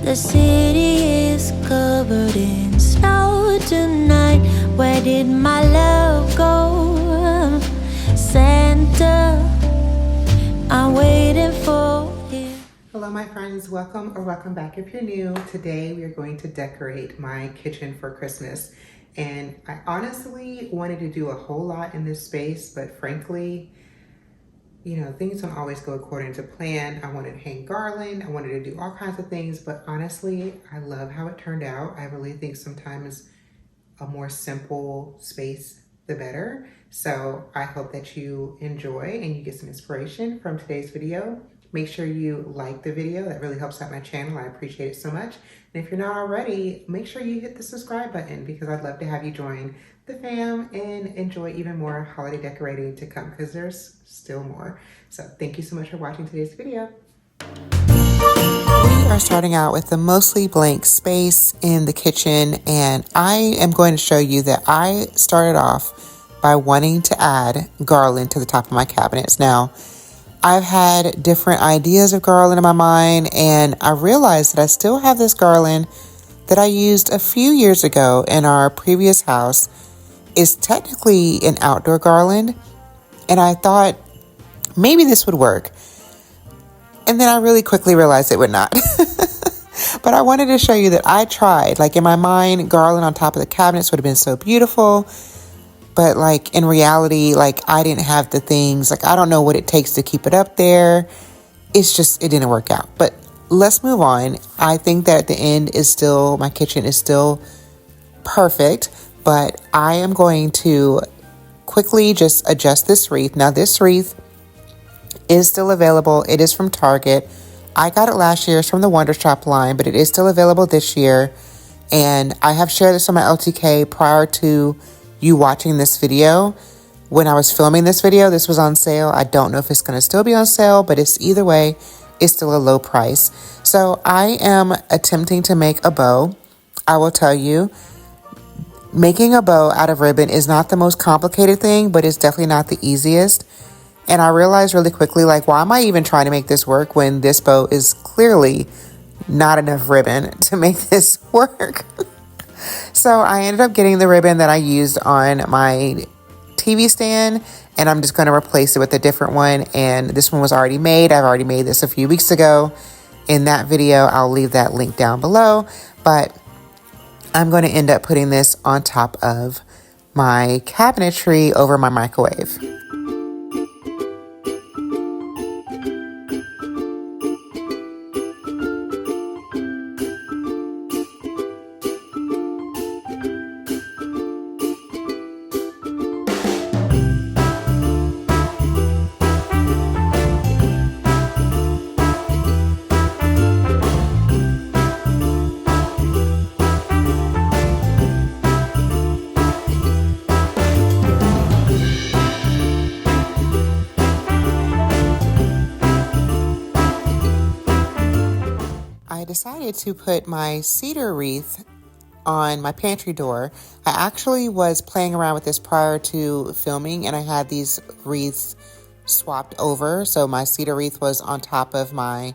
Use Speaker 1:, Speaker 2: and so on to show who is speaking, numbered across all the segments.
Speaker 1: The city is covered in snow tonight. Where did my love go? Santa, I'm waiting for you.
Speaker 2: Hello my friends, welcome or welcome back if you're new. Today we are going to decorate my kitchen for Christmas. And I honestly wanted to do a whole lot in this space, but frankly, you know, things don't always go according to plan. I wanted to hang garland, I wanted to do all kinds of things, but honestly, I love how it turned out. I really think sometimes a more simple space, the better. So I hope that you enjoy and you get some inspiration from today's video. Make sure you like the video. That really helps out my channel. I appreciate it so much. And if you're not already, make sure you hit the subscribe button because I'd love to have you join the fam and enjoy even more holiday decorating to come because there's still more. So thank you so much for watching today's video. We are starting out with the mostly blank space in the kitchen, and I am going to show you that I started off by wanting to add garland to the top of my cabinets. Now, I've had different ideas of garland in my mind, and I realized that I still have this garland that I used a few years ago in our previous house. It's technically an outdoor garland, and I thought maybe this would work. And then I really quickly realized it would not. But I wanted to show you that I tried. Like in my mind, garland on top of the cabinets would have been so beautiful. But like in reality, like I didn't have the things. Like I don't know what it takes to keep it up there. It's just, it didn't work out. But let's move on. I think that at the end is still, my kitchen is still perfect. But I am going to quickly just adjust this wreath. Now this wreath is still available. It is from Target. I got it last year. It's from the Wonder Shop line, but it is still available this year. And I have shared this on my LTK prior to you watching this video. When I was filming this video, this was on sale. I don't know if it's going to still be on sale, but it's either way, it's still a low price. So I am attempting to make a bow. I will tell you, making a bow out of ribbon is not the most complicated thing, but it's definitely not the easiest. And I realized really quickly, like, why am I even trying to make this work when this bow is clearly not enough ribbon to make this work? So I ended up getting the ribbon that I used on my TV stand, and I'm just going to replace it with a different one. And this one was already made. I've already made this a few weeks ago. In that video, I'll leave that link down below. But I'm going to end up putting this on top of my cabinetry over my microwave. I decided to put my cedar wreath on my pantry door. I actually was playing around with this prior to filming, and I had these wreaths swapped over. So my cedar wreath was on top of my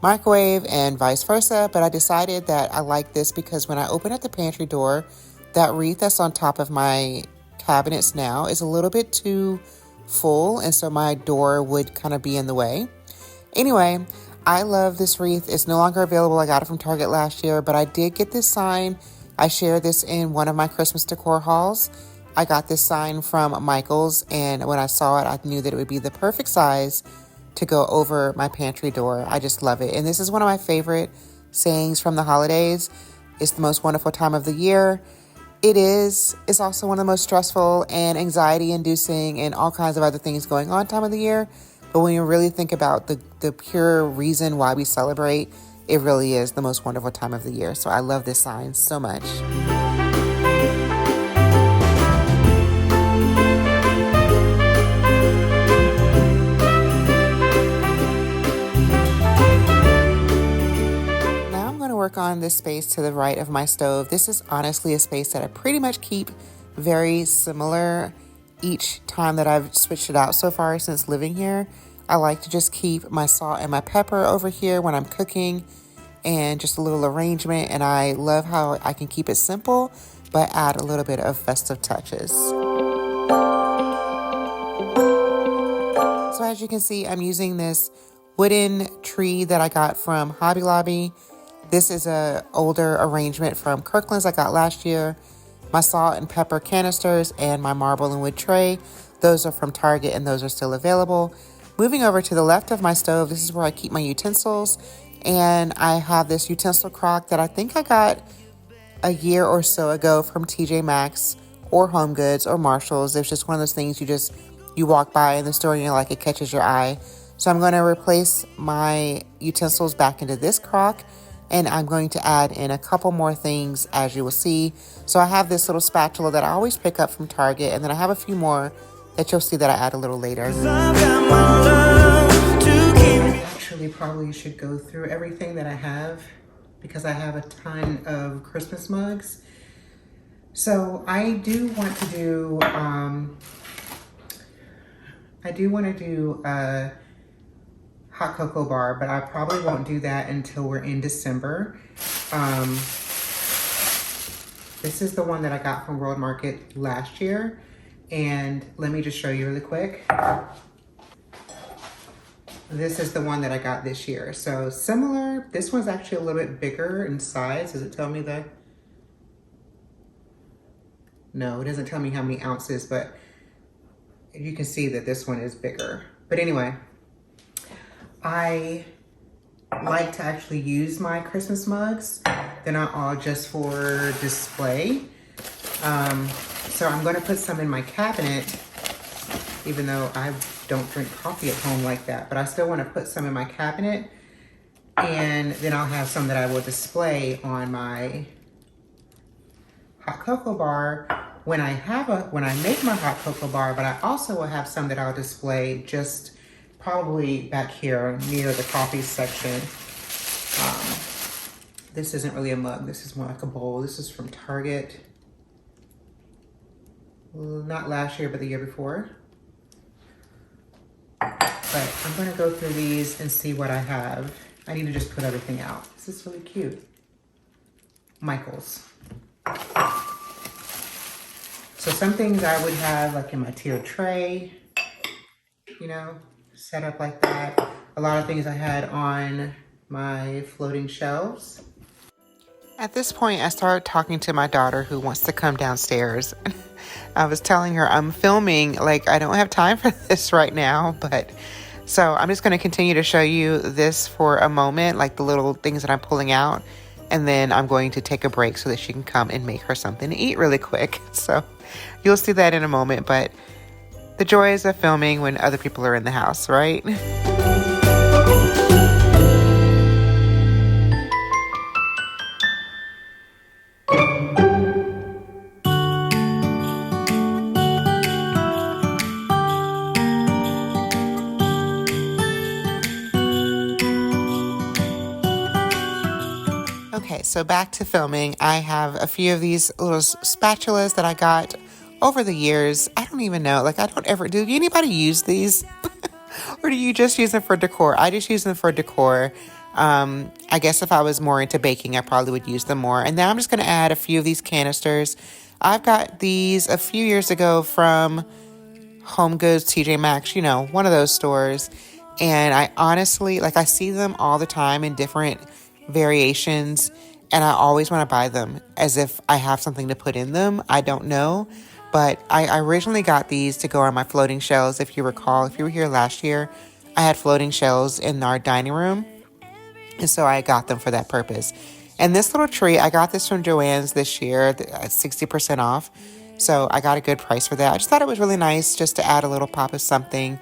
Speaker 2: microwave and vice versa. But I decided that I like this because when I open up the pantry door, that wreath that's on top of my cabinets now is a little bit too full. And so my door would kind of be in the way. Anyway, I love this wreath. It's no longer available. I got it from Target last year, but I did get this sign. I shared this in one of my Christmas decor hauls. I got this sign from Michael's, and when I saw it, I knew that it would be the perfect size to go over my pantry door. I just love it. And this is one of my favorite sayings from the holidays. It's the most wonderful time of the year. It is. It's also one of the most stressful and anxiety-inducing and all kinds of other things going on time of the year. But when you really think about the pure reason why we celebrate, it really is the most wonderful time of the year. So I love this sign so much. Now I'm going to work on this space to the right of my stove. This is honestly a space that I pretty much keep very similar each time that I've switched it out so far since living here. I like to just keep my salt and my pepper over here when I'm cooking. and just a little arrangement. And I love how I can keep it simple, but add a little bit of festive touches. So as you can see, I'm using this wooden tree that I got from Hobby Lobby. This is a older arrangement from Kirkland's I got last year. My salt and pepper canisters and my marble and wood tray, those are from Target and those are still available. Moving over to the left of my stove, this is where I keep my utensils. And I have this utensil crock that I think I got a year or so ago from TJ Maxx or Home Goods or Marshall's. It's just one of those things you walk by in the store and you're like, it catches your eye. So I'm going to replace my utensils back into this crock, and I'm going to add in a couple more things, as you will see. So I have this little spatula that I always pick up from Target, and then I have a few more that you'll see that I add a little later. Actually, probably should go through everything that I have because I have a ton of Christmas mugs. So I do want to do a hot cocoa bar, but I probably won't do that until we're in December. This is the one that I got from World Market last year. And let me just show you really quick. This is the one that I got this year. So similar, this one's actually a little bit bigger in size. Does it tell me that? No, it doesn't tell me how many ounces, but you can see that this one is bigger. But anyway, I like to actually use my Christmas mugs. They're not all just for display. So I'm going to put some in my cabinet, even though I don't drink coffee at home like that, but I still want to put some in my cabinet, and then I'll have some that I will display on my hot cocoa bar when I make my hot cocoa bar, but I also will have some that I'll display just probably back here near the coffee section. This isn't really a mug, this is more like a bowl. This is from Target. Not last year, but the year before. But I'm gonna go through these and see what I have. I need to just put everything out. This is really cute. Michael's. So some things I would have like in my tiered tray, you know, set up like that. A lot of things I had on my floating shelves. At this point, I started talking to my daughter who wants to come downstairs. I was telling her I'm filming, like I don't have time for this right now, but so I'm just going to continue to show you this for a moment, like the little things that I'm pulling out, and then I'm going to take a break so that she can come and make her something to eat really quick. So you'll see that in a moment, but the joys of filming when other people are in the house, right? Okay, so back to filming. I have a few of these little spatulas that I got over the years. I don't even know, like I don't ever, do anybody use these? Or do you just use them for decor? I just use them for decor. I guess if I was more into baking, I probably would use them more. And now I'm just going to add a few of these canisters. I've got these a few years ago from Home Goods, TJ Maxx, you know, one of those stores. And I honestly, like I see them all the time in different variations, and I always want to buy them as if I have something to put in them. I don't know, but I originally got these to go on my floating shelves. If you recall, if you were here last year, I had floating shelves in our dining room, and so I got them for that purpose. And this little tree, I got this from Joann's this year at 60% off, so I got a good price for that. I just thought it was really nice just to add a little pop of something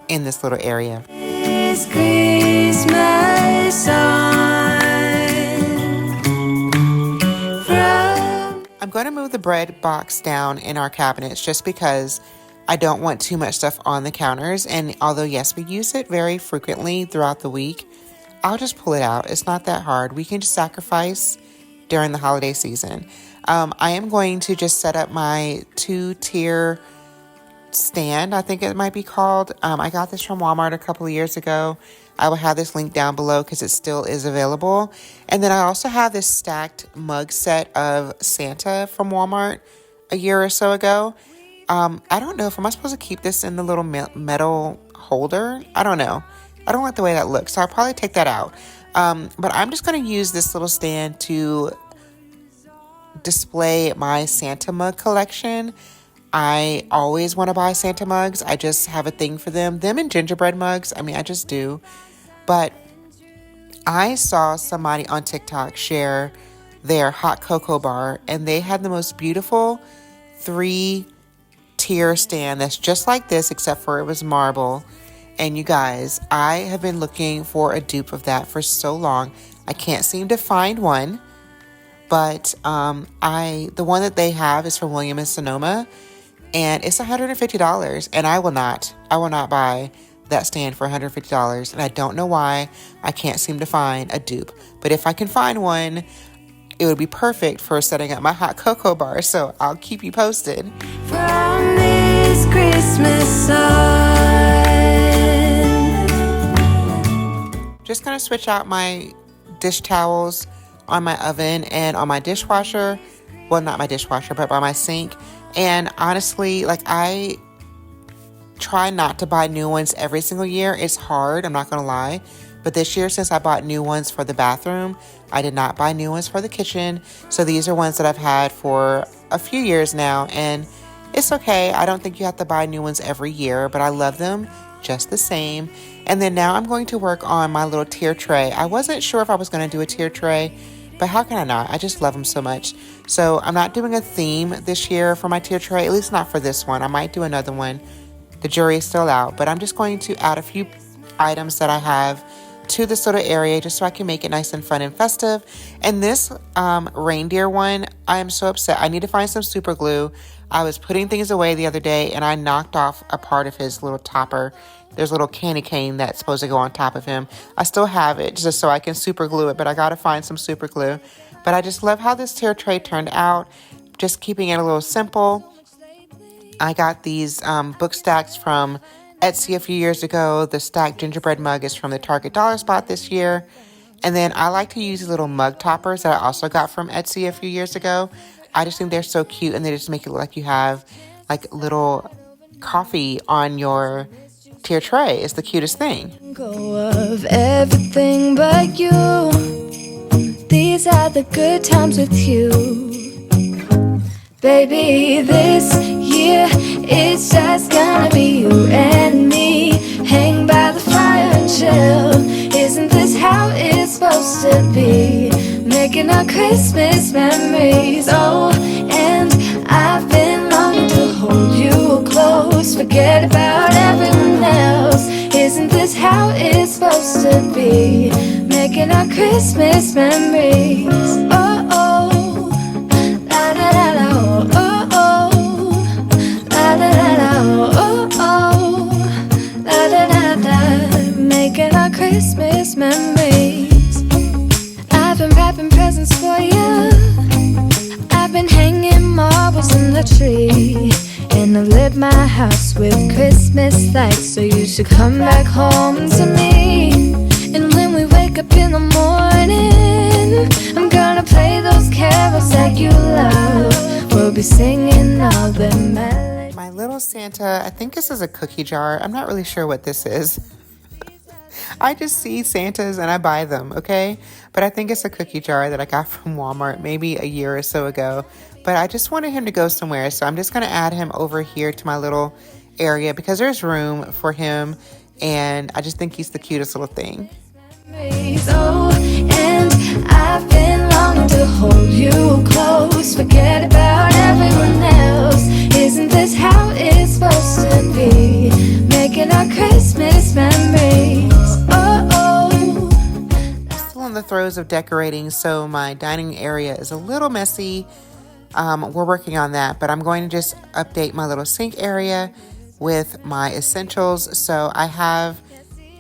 Speaker 2: in this little area.
Speaker 1: This Christmas song.
Speaker 2: I'm going to move the bread box down in our cabinets just because I don't want too much stuff on the counters. And although, yes, we use it very frequently throughout the week, I'll just pull it out. It's not that hard. We can just sacrifice during the holiday season. I am going to just set up my 2-tier stand, I think it might be called. I got this from Walmart a couple of years ago. I will have this link down below because it still is available. And then I also have this stacked mug set of Santa from Walmart a year or so ago. I don't know if am I supposed to keep this in the little metal holder. I don't know. I don't like the way that looks, so I'll probably take that out. But I'm just going to use this little stand to display my Santa mug collection. I always want to buy Santa mugs. I just have a thing for them. Them and gingerbread mugs. I mean, I just do. But I saw somebody on TikTok share their hot cocoa bar, and they had the most beautiful 3-tier stand that's just like this, except for it was marble. And you guys, I have been looking for a dupe of that for so long. I can't seem to find one. But the one that they have is from Williams & Sonoma, and it's $150. And I will not buy that stand for $150. And I don't know why I can't seem to find a dupe. But if I can find one, it would be perfect for setting up my hot cocoa bar. So I'll keep you posted.
Speaker 1: From this Christmas sun.
Speaker 2: Just gonna switch out my dish towels on my oven and on my dishwasher. Well, not my dishwasher, but by my sink. And honestly, like, I try not to buy new ones every single year. It's hard, I'm not gonna lie. But this year, since I bought new ones for the bathroom, I did not buy new ones for the kitchen. So these are ones that I've had for a few years now, and it's okay. I don't think you have to buy new ones every year, but I love them just the same. And then now I'm going to work on my little tier tray. I wasn't sure if I was going to do a tier tray, but how can I not? I just love them so much. So I'm not doing a theme this year for my tier tray, at least not for this one. I might do another one. The jury is still out, but I'm just going to add a few items that I have to this little area just so I can make it nice and fun and festive. And this reindeer one, I am so upset. I need to find some super glue. I was putting things away the other day and I knocked off a part of his little topper. There's a little candy cane that's supposed to go on top of him. I still have it just so I can super glue it, but I gotta find some super glue. But I just love how this tier tray turned out. Just keeping it a little simple. I got these book stacks from Etsy a few years ago. The stacked gingerbread mug is from the Target Dollar Spot this year. And then I like to use these little mug toppers that I also got from Etsy a few years ago. I just think they're so cute, and they just make it look like you have like little coffee on your tier tray. It's the cutest thing.
Speaker 1: Go of everything but you. These are the good times with you. Baby, this year it's just gonna be you and me. Hang by the fire and chill. Isn't this how it's supposed to be? Making our Christmas memories. Oh, and I've been longing to hold you close. Forget about everyone else. Isn't this how it's supposed to be? Making our Christmas memories. Oh, oh, la da da da, oh, oh, oh, la da da da, oh, oh, la da da da. Making our Christmas memories. I've been wrapping presents for you. I've been hanging marbles in the tree. And I've lit my house with Christmas lights. So you should come back home to me. And when we wake up in the morning, I'm gonna play those carols that you love. We'll be singing all the melodies.
Speaker 2: My little Santa, I think this is a cookie jar. I'm not really sure what this is. I just see Santas and I buy them, okay? But I think it's a cookie jar that I got from Walmart maybe a year or so ago. But I just wanted him to go somewhere, so I'm just going to add him over here to my little area because there's room for him, and I just think he's the cutest little thing.
Speaker 1: Oh, and I've been longing to hold you close. Forget about everyone else. Isn't this how it's supposed to be? Making our Christmas memories. Oh, oh.
Speaker 2: Still in the throes of decorating, so my dining area is a little messy. We're working on that, but I'm going to just update my little sink area with my essentials. So I have,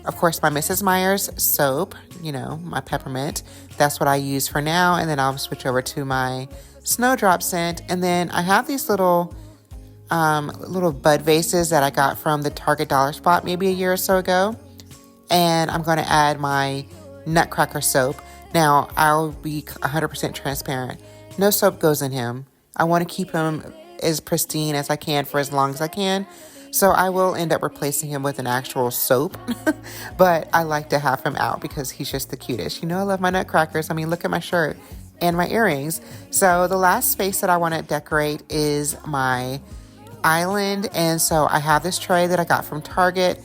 Speaker 2: of course, my Mrs. Meyer's soap, you know, my peppermint. That's what I use for now. And then I'll switch over to my snowdrop scent. And then I have these little little bud vases that I got from the Target dollar spot maybe a year or so ago. And I'm going to add my Nutcracker soap. Now, I'll be 100% transparent. No soap goes in him. I want to keep him as pristine as I can for as long as I can. So I will end up replacing him with an actual soap. But I like to have him out because he's just the cutest. You know, I love my Nutcrackers. I mean, look at my shirt and my earrings. So the last space that I want to decorate is my island. And so I have this tray that I got from Target.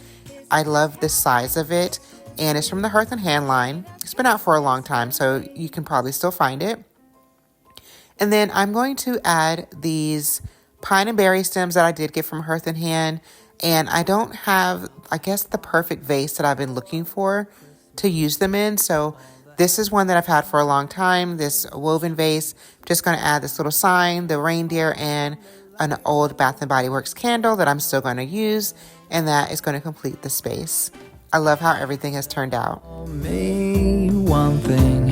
Speaker 2: I love the size of it, and it's from the Hearth and Hand line. It's been out for a long time, so you can probably still find it. And then I'm going to add these pine and berry stems that I did get from Hearth and Hand, and I don't have, I guess, the perfect vase that I've been looking for to use them in. So this is one that I've had for a long time, this woven vase. I'm just going to add this little sign, the reindeer, and an old Bath & Body Works candle that I'm still going to use, and that is going to complete the space. I love how everything has turned out.
Speaker 3: Me one thing,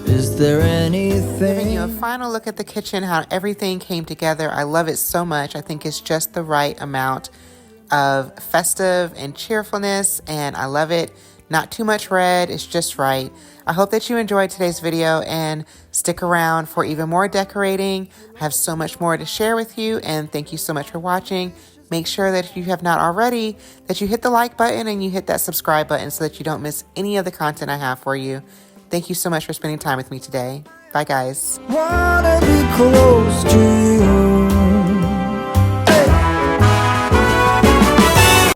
Speaker 3: is there anything?
Speaker 2: Giving you a final look at the kitchen, how everything came together. I love it so much. I think it's just the right amount of festive and cheerfulness, and I love it. Not too much red, it's just right. I hope that you enjoyed today's video and stick around for even more decorating. I have so much more to share with you, and thank you so much for watching. Make sure that if you have not already, that you hit the like button and you hit that subscribe button so that you don't miss any of the content I have for you. Thank you so much for spending time with me today. Bye, guys.
Speaker 3: Wanna be close to you.